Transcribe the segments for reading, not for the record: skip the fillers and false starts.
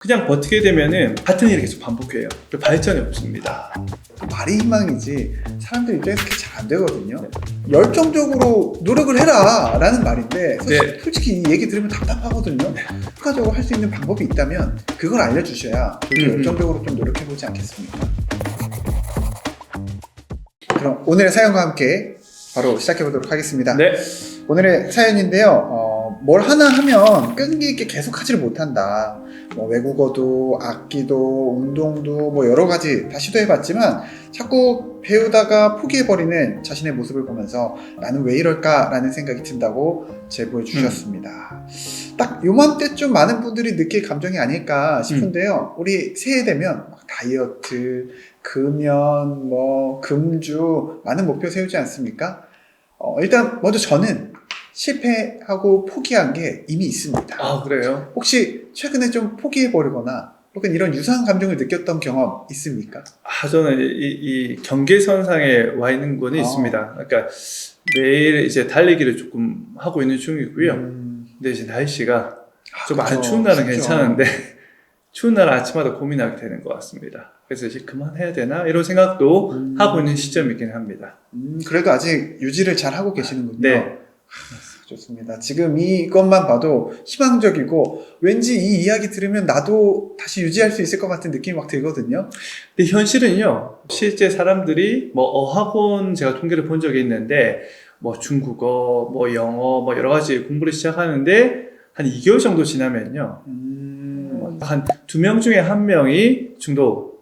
그냥 버티게 되면은 같은 일이 계속 반복해요. 발전이 없습니다. 말이 희망이지 사람들 입장에서 그게 잘 안 되거든요. 열정적으로 노력을 해라 라는 말인데 솔직히 이 얘기 들으면 답답하거든요. 효과적으로 할 수 있는 방법이 있다면 그걸 알려주셔야 저희도 열정적으로 좀 노력해보지 않겠습니까? 그럼 오늘의 사연과 함께 바로 시작해보도록 하겠습니다. 네. 오늘의 사연인데요. 뭘 하나 하면 끈기 있게 계속 하지를 못한다. 외국어도, 악기도, 운동도 여러 가지 다 시도해봤지만 자꾸 배우다가 포기해버리는 자신의 모습을 보면서 나는 왜 이럴까라는 생각이 든다고 제보해 주셨습니다. 딱 요맘때쯤 많은 분들이 느낄 감정이 아닐까 싶은데요. 우리 새해 되면 다이어트, 금연, 금주 많은 목표 세우지 않습니까? 일단 먼저 저는 실패하고 포기한 게 이미 있습니다. 아, 그래요? 혹시 최근에 좀 포기해버리거나 혹은 이런 유사한 감정을 느꼈던 경험 있습니까? 저는 이 경계선상에 와 있는 건 있습니다. 그러니까 매일 이제 달리기를 조금 하고 있는 중이고요. 근데 이제 날씨가 좀 안 추운 날은 괜찮은데 추운 날은 아침마다 고민하게 되는 것 같습니다. 그래서 이제 그만해야 되나? 이런 생각도 하고 있는 시점이긴 합니다. 그래도 아직 유지를 잘 하고 계시는군요. 네. 좋습니다. 지금 이것만 봐도 희망적이고 왠지 이 이야기 들으면 나도 다시 유지할 수 있을 것 같은 느낌이 막 들거든요. 근데 현실은요, 실제 사람들이 어학원 제가 통계를 본 적이 있는데 중국어, 영어, 여러 가지 공부를 시작하는데 한 2개월 정도 지나면요, 한 2명 중에 1명이 중도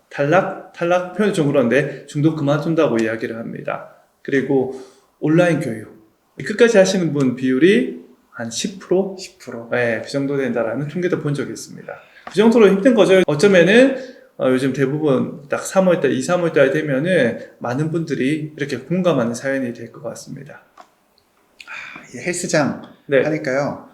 탈락 표현이 좀 그런데 중도 그만둔다고 이야기를 합니다. 그리고 온라인 교육 끝까지 하시는 분 비율이 한 10%? 10%? 네, 그 정도 된다라는 통계도 본 적이 있습니다. 그 정도로 힘든 거죠. 어쩌면은 요즘 대부분 딱 3월달, 2, 3월달 되면은 많은 분들이 이렇게 공감하는 사연이 될 것 같습니다. 이 헬스장 네. 하니까요,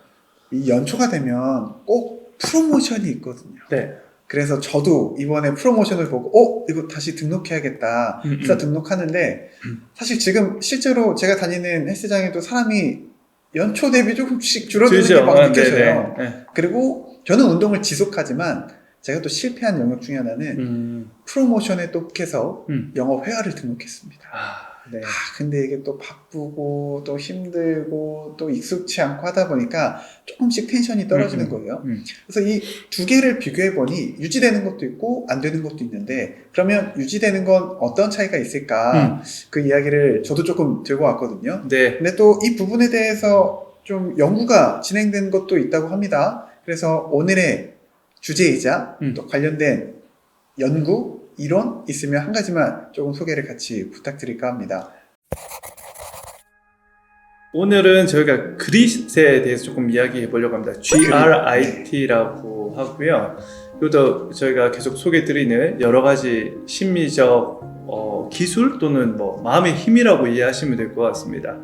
이 연초가 되면 꼭 프로모션이 있거든요. 네. 그래서 저도 이번에 프로모션을 보고 이거 다시 등록해야겠다 해서 등록하는데 사실 지금 실제로 제가 다니는 헬스장에도 사람이 연초 대비 조금씩 줄어드는 게 막 느껴져요. 네. 그리고 저는 운동을 지속하지만 제가 또 실패한 영역 중에 하나는 프로모션에 또 혹해서 영어 회화를 등록했습니다. 네. 근데 이게 또 바쁘고 또 힘들고 또 익숙치 않고 하다 보니까 조금씩 텐션이 떨어지는 거예요. 그래서 이 두 개를 비교해 보니 유지되는 것도 있고 안 되는 것도 있는데, 그러면 유지되는 건 어떤 차이가 있을까? 그 이야기를 저도 조금 들고 왔거든요. 네. 근데 또 이 부분에 대해서 좀 연구가 진행된 것도 있다고 합니다. 그래서 오늘의 주제이자 또 관련된 연구, 이론 있으면 한 가지만 조금 소개를 같이 부탁드릴까 합니다. 오늘은 저희가 그릿에 대해서 조금 이야기해 보려고 합니다. GRIT라고 하고요. 이것도 저희가 계속 소개해 드리는 여러 가지 심리적 기술 또는 마음의 힘이라고 이해하시면 될 것 같습니다.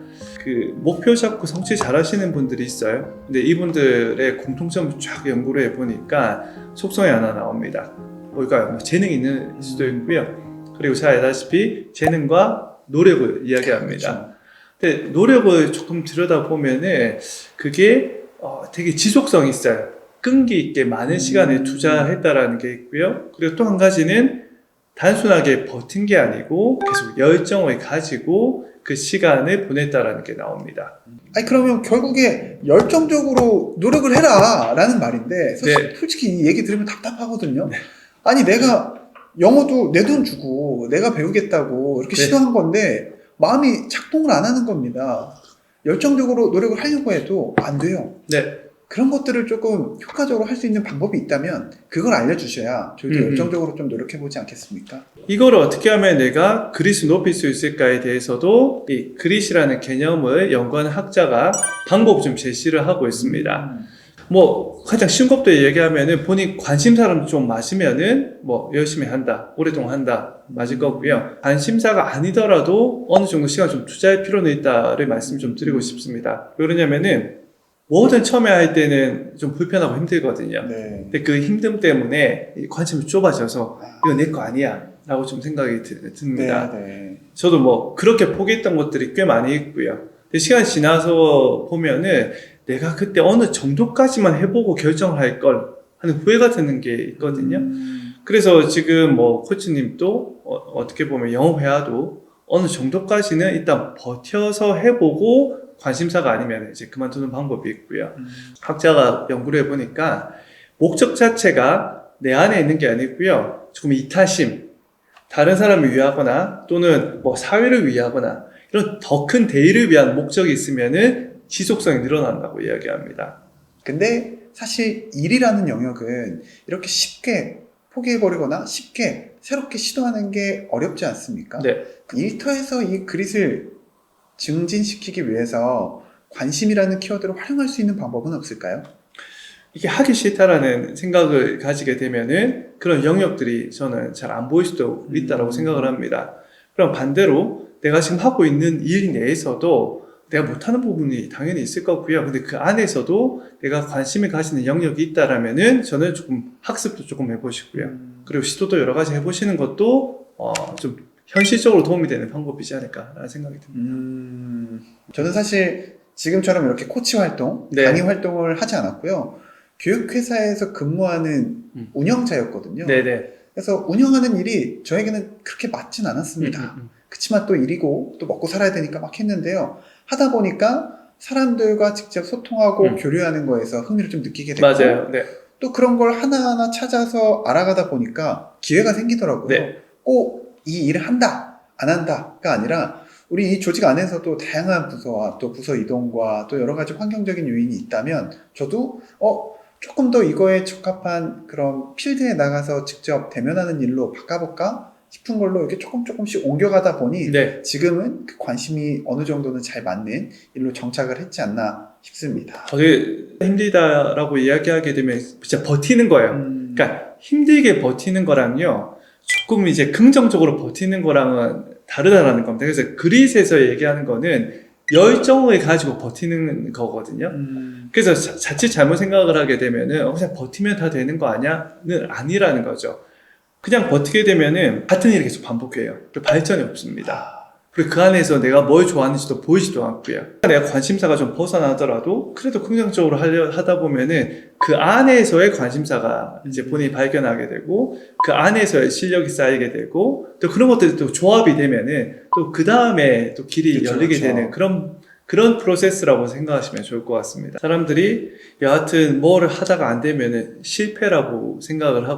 그 목표 잡고 성취 잘 하시는 분들이 있어요. 근데 이분들의 공통점을 쫙 연구를 해 보니까 속성이 하나 나옵니다. 뭘까요? 재능이 있는 수도 있고요. 그리고 잘 알다시피 재능과 노력을 이야기합니다. 그렇죠. 근데 노력을 조금 들여다보면은 그게 되게 지속성이 있어요. 끈기 있게 많은 시간을 투자했다라는 게 있고요. 그리고 또 한 가지는 단순하게 버틴 게 아니고 계속 열정을 가지고 그 시간을 보냈다라는 게 나옵니다. 그러면 결국에 열정적으로 노력을 해라 라는 말인데 솔직히 이 얘기 들으면 답답하거든요. 아니 내가 영어도 내 돈 주고 내가 배우겠다고 이렇게 시도한 건데 마음이 작동을 안 하는 겁니다. 열정적으로 노력을 하려고 해도 안 돼요. 네. 그런 것들을 조금 효과적으로 할 수 있는 방법이 있다면 그걸 알려주셔야 저희도 열정적으로 좀 노력해보지 않겠습니까? 이거를 어떻게 하면 내가 그릿을 높일 수 있을까에 대해서도 이 그릿이라는 개념을 연구하는 학자가 방법 좀 제시를 하고 있습니다. 가장 쉬운 것부터 얘기하면은 본인 관심사를 좀 맞으면은 열심히 한다, 오랫동안 한다, 맞을 거고요. 관심사가 아니더라도 어느 정도 시간 좀 투자할 필요는 있다를 말씀 좀 드리고 싶습니다. 왜 그러냐면은 뭐든 처음에 할 때는 좀 불편하고 힘들거든요. 근데 그 힘듦 때문에 관심이 좁아져서 이거 내 거 아니야 라고 좀 생각이 듭니다. 저도 그렇게 포기했던 것들이 꽤 많이 있고요. 근데 시간이 지나서 보면은 내가 그때 어느 정도까지만 해보고 결정을 할 걸 하는 후회가 드는 게 있거든요. 그래서 지금 뭐 코치님도 어떻게 보면 영어 회화도 어느 정도까지는 일단 버텨서 해보고 관심사가 아니면 이제 그만두는 방법이 있고요. 학자가 연구를 해보니까 목적 자체가 내 안에 있는 게 아니고요. 조금 이타심, 다른 사람을 위하거나 또는 뭐 사회를 위하거나 이런 더 큰 대의를 위한 목적이 있으면은 지속성이 늘어난다고 이야기합니다. 근데 사실 일이라는 영역은 이렇게 쉽게 포기해버리거나 쉽게 새롭게 시도하는 게 어렵지 않습니까? 네. 일터에서 이 그릿을 증진시키기 위해서 관심이라는 키워드를 활용할 수 있는 방법은 없을까요? 이게 하기 싫다라는 생각을 가지게 되면은 그런 영역들이 저는 잘 안 보일 수도 있다라고 생각을 합니다. 그럼 반대로 내가 지금 하고 있는 일 내에서도 내가 못하는 부분이 당연히 있을 거고요. 근데 그 안에서도 내가 관심을 가지는 영역이 있다라면은 저는 조금 학습도 조금 해보시고요. 그리고 시도도 여러 가지 해보시는 것도 좀 현실적으로 도움이 되는 방법이지 않을까라는 생각이 듭니다. 저는 사실 지금처럼 이렇게 코치 활동, 네. 강의 활동을 하지 않았고요. 교육회사에서 근무하는 운영자였거든요. 네네. 그래서 운영하는 일이 저에게는 그렇게 맞진 않았습니다. 그치만 또 일이고 또 먹고 살아야 되니까 막 했는데요. 하다 보니까 사람들과 직접 소통하고 교류하는 거에서 흥미를 좀 느끼게 됐고 맞아요. 네. 또 그런 걸 하나하나 찾아서 알아가다 보니까 기회가 생기더라고요. 네. 꼭 이 일을 한다, 안 한다가 아니라 우리 이 조직 안에서도 다양한 부서와 또 부서 이동과 또 여러 가지 환경적인 요인이 있다면 저도 조금 더 이거에 적합한 그런 필드에 나가서 직접 대면하는 일로 바꿔볼까 싶은 걸로 이렇게 조금씩 옮겨가다 보니 네. 지금은 그 관심이 어느 정도는 잘 맞는 일로 정착을 했지 않나 싶습니다. 되게 힘들다라고 이야기하게 되면 진짜 버티는 거예요. 그러니까 힘들게 버티는 거랑요. 조금 이제 긍정적으로 버티는 거랑은 다르다라는 겁니다. 그래서 그릿에서 얘기하는 거는 열정을 가지고 버티는 거거든요. 그래서 자칫 잘못 생각을 하게 되면은 그냥 버티면 다 되는 거 아니야?는 아니라는 거죠. 그냥 버티게 되면은 같은 일을 계속 반복해요. 발전이 없습니다. 그리고 그 안에서 내가 뭘 좋아하는지도 보이지도 않고요. 내가 관심사가 좀 벗어나더라도 그래도 긍정적으로 하다 보면은 그 안에서의 관심사가 이제 본인이 발견하게 되고 그 안에서의 실력이 쌓이게 되고 또 그런 것들이 또 조합이 되면은 또 그 다음에 또 길이 열리게 되는 그런 프로세스라고 생각하시면 좋을 것 같습니다. 사람들이 여하튼 뭐를 하다가 안 되면은 실패라고 생각을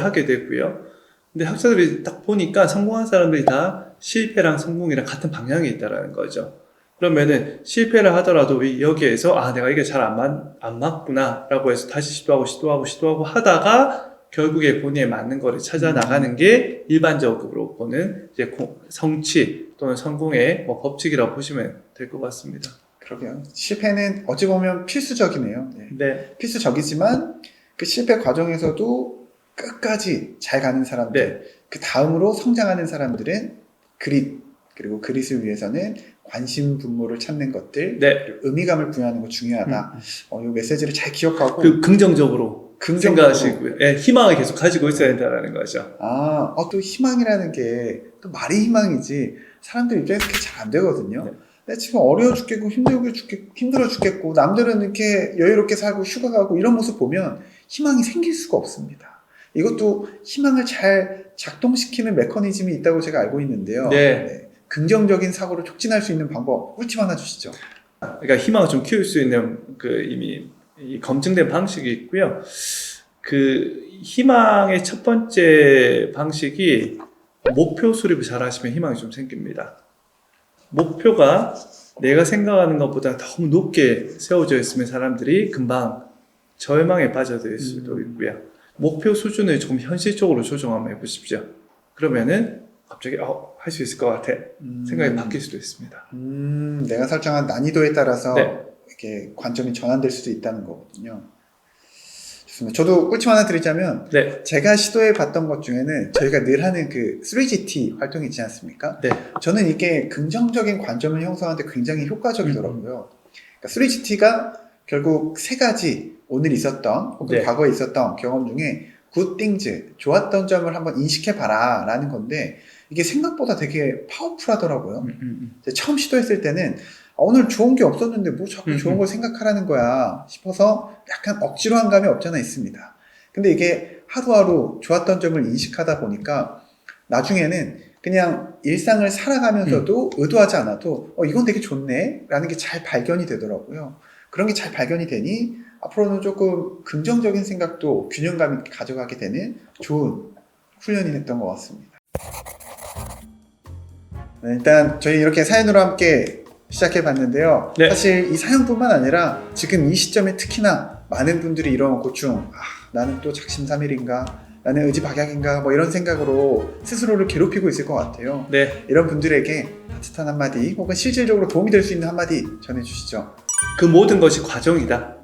하게 되고요. 근데 학자들이 딱 보니까 성공한 사람들이 다 실패랑 성공이랑 같은 방향에 있다라는 거죠. 그러면은 실패를 하더라도 여기에서 내가 이게 잘 안 맞구나 라고 해서 다시 시도하고 하다가 결국에 본인에 맞는 거를 찾아 나가는 게 일반적으로 보는 이제 성취 또는 성공의 뭐 법칙이라고 보시면 될 것 같습니다. 그러게요. 실패는 어찌 보면 필수적이네요. 네. 필수적이지만 그 실패 과정에서도 끝까지 잘 가는 사람들, 네. 그 다음으로 성장하는 사람들은 그릿, 그리고 그릿을 위해서는 관심 분모를 찾는 것들, 네. 의미감을 부여하는 거 중요하다. 이 메시지를 잘 기억하고 긍정적으로 생각하시고요. 네, 희망을 계속 가지고 있어야 된다는 거죠. 또 희망이라는 게 또 말이 희망이지 사람들 입장에서 그게 잘 안 되거든요. 네. 내가 지금 어려워 죽겠고 힘들어 죽겠고 남들은 이렇게 여유롭게 살고 휴가 가고 이런 모습 보면 희망이 생길 수가 없습니다. 이것도 희망을 잘 작동시키는 메커니즘이 있다고 제가 알고 있는데요. 네. 긍정적인 사고를 촉진할 수 있는 방법 꿀팁 하나 주시죠. 그러니까 희망을 좀 키울 수 있는 이미 검증된 방식이 있고요. 그 희망의 첫 번째 방식이 목표 수립을 잘 하시면 희망이 좀 생깁니다. 목표가 내가 생각하는 것보다 너무 높게 세워져 있으면 사람들이 금방 절망에 빠져들 수도 있고요. 목표 수준을 조금 현실적으로 조정 한번 해보십시오. 그러면은 갑자기 할 수 있을 것 같아 생각이 바뀔 수도 있습니다. 내가 설정한 난이도에 따라서 네. 이렇게 관점이 전환될 수도 있다는 거거든요. 좋습니다. 저도 꿀팁 하나 드리자면 네. 제가 시도해 봤던 것 중에는 저희가 늘 하는 그 3GT 활동이 있지 않습니까? 네. 저는 이게 긍정적인 관점을 형성하는데 굉장히 효과적이더라고요. 그러니까 3GT가 결국 세 가지 오늘 있었던 혹은 네. 과거에 있었던 경험 중에 good things, 좋았던 점을 한번 인식해봐라 라는 건데 이게 생각보다 되게 파워풀하더라고요. 처음 시도했을 때는 오늘 좋은 게 없었는데 뭐 자꾸 좋은 음. 걸 생각하라는 거야 싶어서 약간 억지로 한 감이 없잖아 있습니다. 근데 이게 하루하루 좋았던 점을 인식하다 보니까 나중에는 그냥 일상을 살아가면서도 의도하지 않아도 이건 되게 좋네 라는 게 잘 발견이 되더라고요. 그런 게 잘 발견이 되니 앞으로는 조금 긍정적인 생각도 균형감 있게 가져가게 되는 좋은 훈련이 됐던 것 같습니다. 네, 일단 저희 이렇게 사연으로 함께 시작해 봤는데요. 네. 사실 이 사연뿐만 아니라 지금 이 시점에 특히나 많은 분들이 이런 고충, 나는 또 작심삼일인가, 나는 의지박약인가 뭐 이런 생각으로 스스로를 괴롭히고 있을 것 같아요. 네. 이런 분들에게 따뜻한 한마디 혹은 실질적으로 도움이 될 수 있는 한마디 전해주시죠. 그 모든 것이 과정이다.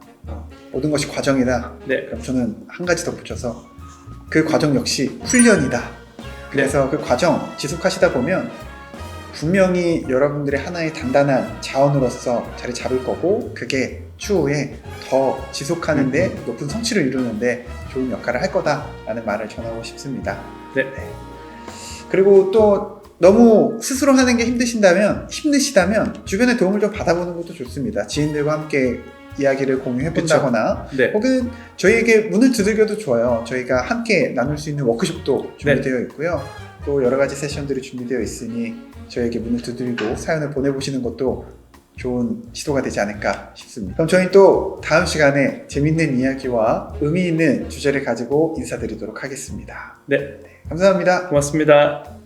모든 것이 과정이다. 네. 그럼 저는 한 가지 덧붙여서 그 과정 역시 훈련이다. 그래서 그 과정 지속하시다 보면 분명히 여러분들의 하나의 단단한 자원으로서 자리 잡을 거고 그게 추후에 더 지속하는데 높은 성취를 이루는데 좋은 역할을 할 거다라는 말을 전하고 싶습니다. 네. 그리고 또 너무 스스로 하는 게 힘드시다면 주변의 도움을 좀 받아보는 것도 좋습니다. 지인들과 함께 이야기를 공유해 본다거나 네. 혹은 저희에게 문을 두들겨도 좋아요. 저희가 함께 나눌 수 있는 워크숍도 준비되어 있고요. 또 여러 가지 세션들이 준비되어 있으니 저희에게 문을 두드리고 사연을 보내보시는 것도 좋은 시도가 되지 않을까 싶습니다. 그럼 저희 또 다음 시간에 재밌는 이야기와 의미 있는 주제를 가지고 인사드리도록 하겠습니다. 네. 감사합니다. 고맙습니다.